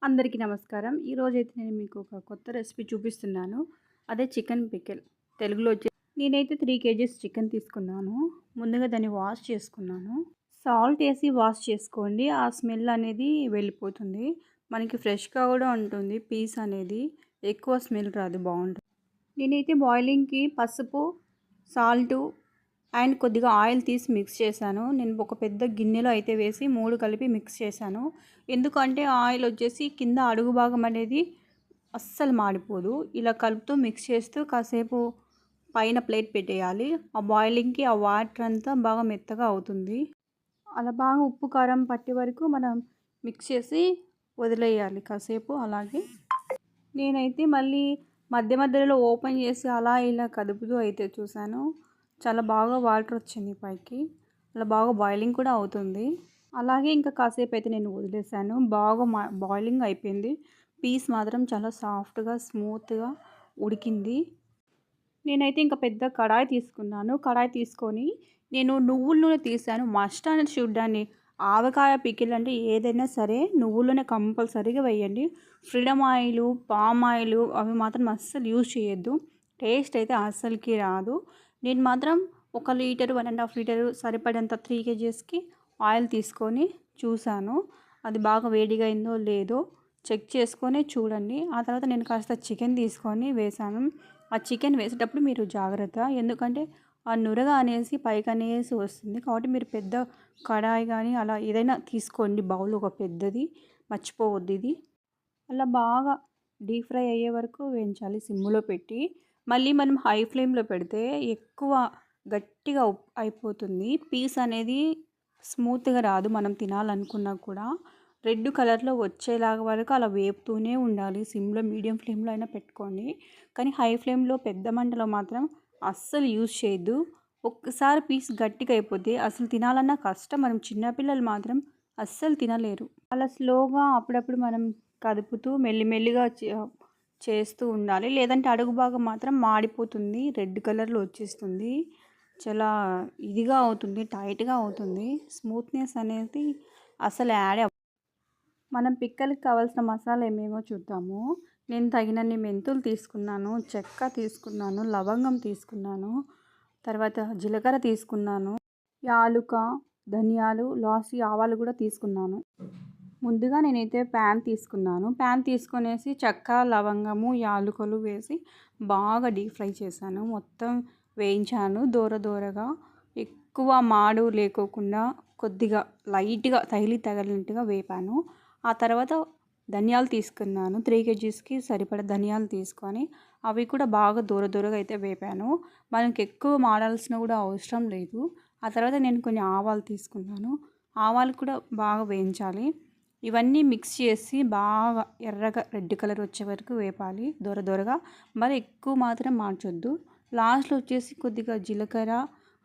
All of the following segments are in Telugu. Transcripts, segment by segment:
అందరికీ నమస్కారం. ఈరోజైతే నేను మీకు ఒక కొత్త రెసిపీ చూపిస్తున్నాను. అదే చికెన్ పికిల్. తెలుగులో నేనైతే 3 కేజీస్ చికెన్ తీసుకున్నాను. ముందుగా దాన్ని వాష్ చేసుకున్నాను. సాల్ట్ ఏసి వాష్ చేసుకోండి. ఆ స్మెల్ అనేది వెళ్ళిపోతుంది. మనకి ఫ్రెష్‌గా కూడా ఉంటుంది. పీస్ అనేది ఎక్కువ స్మెల్ రాదు, బావుంటుంది. నేనైతే బాయిలింగ్‌కి పసుపు, సాల్టు అండ్ కొద్దిగా ఆయిల్ తీసి మిక్స్ చేశాను. నేను ఒక పెద్ద గిన్నెలో అయితే వేసి 3 కలిపి మిక్స్ చేశాను. ఎందుకంటే ఆయిల్ వచ్చేసి కింద అడుగు భాగం అనేది అస్సలు మాడిపోదు. ఇలా కలుపుతూ మిక్స్ చేస్తూ కాసేపు పైన ప్లేట్ పెట్టేయాలి. ఆ బాయిలింగ్‌కి ఆ వాటర్ అంతా బాగా మెత్తగా అవుతుంది. అలా బాగా ఉప్పు, కారం పట్టే వరకు మనం మిక్స్ చేసి వదిలేయాలి కాసేపు అలాగే. నేనైతే మళ్ళీ మధ్య మధ్యలో ఓపెన్ చేసి అలా ఇలా కదుపుతూ అయితే చూశాను. చాలా బాగా వాటర్ వచ్చింది పైకి. అలా బాగా బాయిలింగ్ కూడా అవుతుంది. అలాగే ఇంకా కాసేపు అయితే నేను వదిలేసాను. బాగా బాయిలింగ్ అయిపోయింది. పీస్ మాత్రం చాలా సాఫ్ట్‌గా, స్మూత్‌గా ఉడికింది. నేనైతే ఇంకా పెద్ద కడాయి తీసుకున్నాను. కడాయి తీసుకొని నేను నువ్వుల నూనె తీసాను. మస్ట్ అండ్ షుడ్ అండి. ఆవకాయ పికిల్ అంటే ఏదైనా సరే నువ్వుల నూనె కంపల్సరీగా వేయండి. ఫ్రీడమ్ ఆయిలు, పామ్ ఆయిలు అవి మాత్రం అస్సలు యూజ్ చేయొద్దు. టేస్ట్ అయితే అస్సలకి రాదు. నేను మాత్రం 1 లీటరు, 1½ లీటరు సరిపడేంత 3 కేజీస్‌కి ఆయిల్ తీసుకొని చూసాను. అది బాగా వేడిగా అయిందో లేదో చెక్ చేసుకొని చూడండి. ఆ తర్వాత నేను కాస్త చికెన్ తీసుకొని వేసాను. ఆ చికెన్ వేసేటప్పుడు మీరు జాగ్రత్త. ఎందుకంటే ఆ నురగ అనేసి పైకనేసి వస్తుంది. కాబట్టి మీరు పెద్ద కడాయి కానీ అలా ఏదైనా తీసుకోండి, బౌల్ ఒక పెద్దది. మర్చిపోవద్దు ఇది. అలా బాగా డీప్ ఫ్రై అయ్యే వరకు వేయించాలి సిమ్ములో పెట్టి. మళ్ళీ మనం హై ఫ్లేమ్లో పెడితే ఎక్కువ గట్టిగా అయిపోతుంది. పీస్ అనేది స్మూత్గా రాదు. మనం తినాలనుకున్నా కూడా రెడ్ కలర్లో వచ్చేలాగా వరకు అలా వేపుతూనే ఉండాలి. సిమ్లో మీడియం ఫ్లేమ్లో అయినా పెట్టుకోండి. కానీ హై ఫ్లేమ్లో పెద్ద మంటలో మాత్రం అస్సలు యూజ్ చేయొద్దు. ఒక్కసారి పీస్ గట్టిగా అయిపోతే అసలు తినాలన్నా కష్టం. మనం చిన్నపిల్లలు మాత్రం అస్సలు తినలేరు. అలా స్లోగా అప్పుడప్పుడు మనం కదుపుతూ మెల్లిమెల్లిగా చేస్తూ ఉండాలి. లేదంటే అడుగు భాగం మాత్రం మాడిపోతుంది. రెడ్ కలర్లో వచ్చేస్తుంది. చాలా ఇదిగా అవుతుంది, టైట్‌గా అవుతుంది. స్మూత్‌నెస్ అనేది అసలు మనం పిక్కలకి కావాల్సిన మసాలా ఏమేమో చూద్దాము. నేను తగినన్ని మెంతులు తీసుకున్నాను, చెక్క తీసుకున్నాను, లవంగం తీసుకున్నాను, తర్వాత జీలకర్ర తీసుకున్నాను, యాలుక, ధనియాలు, లాస్య, ఆవాలు కూడా తీసుకున్నాను. ముందుగా నేనైతే ప్యాన్ తీసుకున్నాను. ప్యాన్ తీసుకొనేసి చెక్క, లవంగము, యాలుకలు వేసి బాగా డీప్ ఫ్రై చేశాను. మొత్తం వేయించాను దోరగా. ఎక్కువ మాడు లేకోకుండా కొద్దిగా లైట్‌గా తగిలినట్టుగా వేపాను. ఆ తర్వాత ధనియాలు తీసుకున్నాను. 3 కేజీస్‌కి సరిపడా ధనియాలు తీసుకొని అవి కూడా బాగా దోరగా అయితే వేపాను. మనకి ఎక్కువ మాడాల్సిన కూడా అవసరం లేదు. ఆ తర్వాత నేను కొన్ని ఆవాలు తీసుకున్నాను. ఆవాలు కూడా బాగా వేయించాలి. ఇవన్నీ మిక్స్ చేసి బాగా ఎర్రగా రెడ్ కలర్ వచ్చే వరకు వేపాలి దోరగా. మరి ఎక్కువ మాత్రం మార్చొద్దు. లాస్ట్‌లో వచ్చేసి కొద్దిగా జీలకర్ర,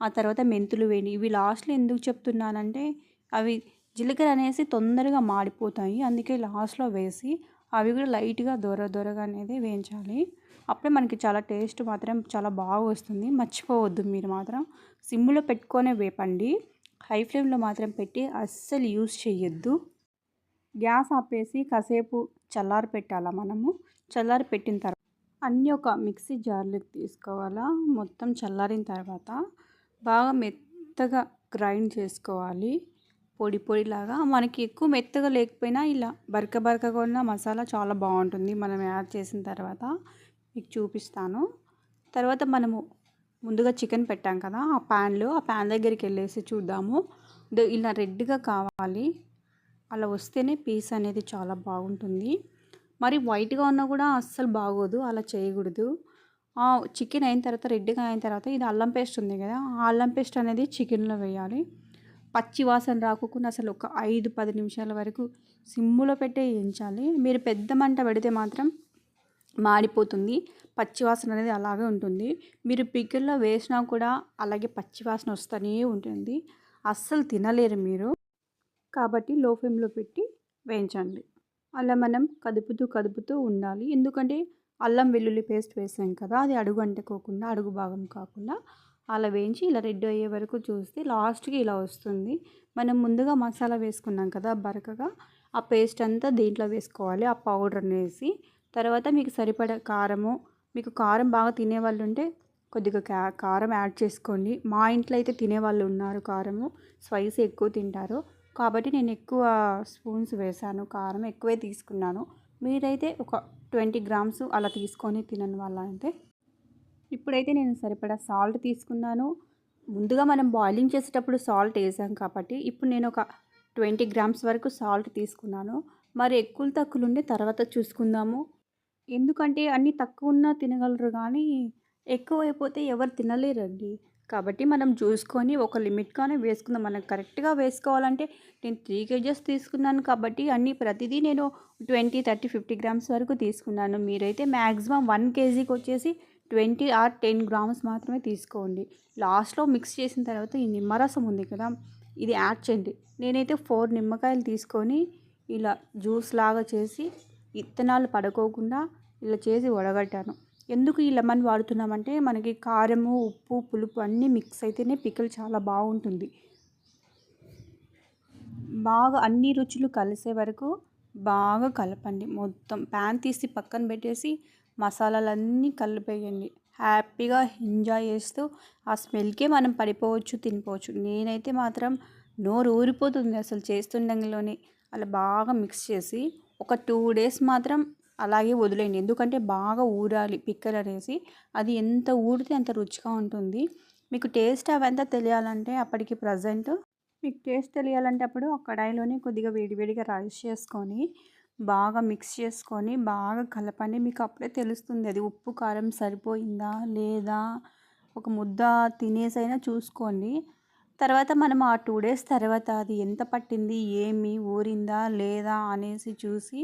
ఆ తర్వాత మెంతులు వేయండి. ఇవి లాస్ట్‌లో ఎందుకు చెప్తున్నానంటే అవి జీలకర్ర అనేసి తొందరగా మాడిపోతాయి. అందుకే లాస్ట్‌లో వేసి అవి కూడా లైట్‌గా దోరగా అనేది వేయించాలి. అప్పుడే మనకి చాలా టేస్ట్ మాత్రం చాలా బాగా వస్తుంది. మర్చిపోవద్దు మీరు మాత్రం. సిమ్‌లో పెట్టుకొనే వేపండి. హై ఫ్లేమ్‌లో మాత్రం పెట్టి అస్సలు యూజ్ చేయొద్దు. గ్యాస్ ఆపేసి కాసేపు చల్లారి పెట్టాలా మనము. చల్లారి పెట్టిన తర్వాత అన్నీ ఒక మిక్సీ జార్లోకి తీసుకోవాలా. మొత్తం చల్లారిన తర్వాత బాగా మెత్తగా గ్రైండ్ చేసుకోవాలి. పొడిలాగా. మనకి ఎక్కువ మెత్తగా లేకపోయినా ఇలా బరకగా ఉన్న మసాలా చాలా బాగుంటుంది. మనం యాడ్ చేసిన తర్వాత మీకు చూపిస్తాను. తర్వాత మనము ముందుగా చికెన్ పెట్టాం కదా, ఆ ప్యాన్ దగ్గరికి వెళ్ళేసి చూద్దాము. ఇలా రెడ్గా కావాలి. అలా వస్తేనే పీస్ అనేది చాలా బాగుంటుంది. మరి వైట్గా ఉన్నా కూడా అస్సలు బాగోదు. అలా చేయకూడదు. చికెన్ అయిన తర్వాత రెడ్గా అయిన తర్వాత ఇది అల్లం పేస్ట్ ఉంది కదా, ఆ అల్లం పేస్ట్ అనేది చికెన్లో వేయాలి. పచ్చి వాసన రాకుండా అసలు ఒక 5-10 నిమిషాల వరకు సిమ్ములో పెట్టే వేయించాలి. మీరు పెద్ద మంట పెడితే మాత్రం మాడిపోతుంది. పచ్చి వాసన అనేది అలాగే ఉంటుంది. మీరు పికిల్లో వేసినా కూడా అలాగే పచ్చి వాసన వస్తూనే ఉంటుంది. అస్సలు తినలేరు మీరు. కాబట్టి లో ఫ్లేమ్లో పెట్టి వేయించండి. అలా మనం కదుపుతూ ఉండాలి. ఎందుకంటే అల్లం వెల్లుల్లి పేస్ట్ వేసాం కదా, అది అడుగు అంటుకోకుండా, అడుగు భాగం కాకుండా అలా వేయించి ఇలా రెడ్ అయ్యే వరకు చూస్తే లాస్ట్కి ఇలా వస్తుంది. మనం ముందుగా మసాలా వేసుకున్నాం కదా బరకగా, ఆ పేస్ట్ అంతా దీంట్లో వేసుకోవాలి, ఆ పౌడర్ని వేసి. తర్వాత మీకు సరిపడా కారము, మీకు కారం బాగా తినేవాళ్ళు ఉంటే కొద్దిగా కారం యాడ్ చేసుకోండి. మా ఇంట్లో అయితే తినేవాళ్ళు ఉన్నారు కారము, స్పైసీ ఎక్కువ తింటారు కాబట్టి నేను ఎక్కువ స్పూన్స్ వేశాను, కారం ఎక్కువే తీసుకున్నాను. మీరైతే ఒక 20 గ్రామ్స్ అలా తీసుకొని తినని వాళ్ళ అంటే. ఇప్పుడైతే నేను సరిపడా సాల్ట్ తీసుకున్నాను. ముందుగా మనం బాయిలింగ్ చేసేటప్పుడు సాల్ట్ వేసాం కాబట్టి ఇప్పుడు నేను ఒక 20 గ్రామ్స్ వరకు సాల్ట్ తీసుకున్నాను. మరి ఎక్కువలు తక్కువలు ఉండే తర్వాత చూసుకుందాము. ఎందుకంటే అన్నీ తక్కువున్నా తినగలరు గానీ, ఎక్కువైపోతే ఎవరు తినలేరండి. కాబట్టి మనం చూసుకొని ఒక లిమిట్‌గానే వేసుకుందాం. మనం కరెక్ట్‌గా వేసుకోవాలంటే నేను 3 కేజెస్ తీసుకున్నాను కాబట్టి అన్నీ ప్రతిదీ నేను 20, 30, 50 గ్రామ్స్ వరకు తీసుకున్నాను. మీరైతే మ్యాక్సిమం 1 కేజీకొచ్చేసి 20 ఆర్ 10 గ్రామ్స్ మాత్రమే తీసుకోండి. లాస్ట్‌లో మిక్స్ చేసిన తర్వాత ఈ నిమ్మరసం ఉంది కదా! ఇది యాడ్ చేయండి. నేనైతే 4 నిమ్మకాయలు తీసుకొని ఇలా జ్యూస్ లాగా చేసి ఇత్తనాలు పడుకోకుండా ఇలా చేసి వడగట్టాను. ఎందుకు ఈ లెమన్ వాడుతున్నామంటే మనకి కారము, ఉప్పు, పులుపు అన్నీ మిక్స్ అయితేనే పికిల్ చాలా బాగుంటుంది. బాగా అన్ని రుచులు కలిసే వరకు బాగా కలపండి. మొత్తం ప్యాన్ తీసి పక్కన పెట్టేసి మసాలాలన్నీ కలిపేయండి. హ్యాపీగా ఎంజాయ్ చేస్తూ ఆ స్మెల్‌కే మనం పడిపోవచ్చు, తినిపోవచ్చు. నేనైతే మాత్రం నోరు ఊరిపోతుంది అసలు చేస్తుండంగలోనే. అలా బాగా మిక్స్ చేసి ఒక 2 డేస్ మాత్రం అలాగే వదిలేయండి. ఎందుకంటే బాగా ఊరాలి పిక్కల్ అనేసి. అది ఎంత ఊరితే అంత రుచిగా ఉంటుంది. మీకు టేస్ట్ అవంతా తెలియాలంటే అప్పటికి ప్రెజెంట్ మీకు టేస్ట్ తెలియాలంటే అప్పుడు ఆ కడాయిలోనే కొద్దిగా వేడివేడిగా రైస్ చేసుకొని, బాగా మిక్స్ చేసుకొని, బాగా కలపండి. మీకు అప్పుడే తెలుస్తుంది అది ఉప్పు, కారం సరిపోయిందా? లేదా? ఒక ముద్ద తినేసైనా చూసుకోండి. తర్వాత మనం ఆ 2 డేస్ తర్వాత అది ఎంత పట్టింది? ఏమి ఊరిందా? లేదా? అనేసి చూసి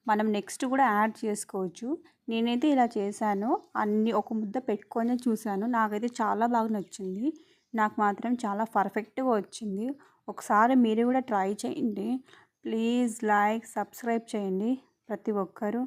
మనం నెక్స్ట్ కూడా యాడ్ చేసుకోవచ్చు. నేనైతే ఇలా చేశాను. అన్నీ ఒక ముద్ద పెట్టుకొని చూశాను. నాకైతే చాలా బాగా నచ్చింది. నాకు మాత్రం చాలా పర్ఫెక్ట్‌గా వచ్చింది. ఒకసారి మీరు కూడా ట్రై చేయండి. ప్లీజ్ లైక్, సబ్స్క్రైబ్ చేయండి ప్రతి ఒక్కరు.